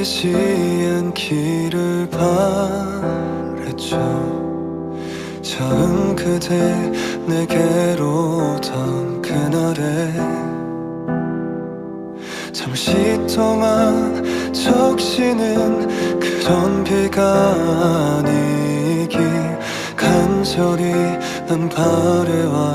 되지 않기를 바랬죠. 처음 그대 내게로 오던 그날에 잠시 동안 적시는 그런 비가 아니길 간절히 난 바래와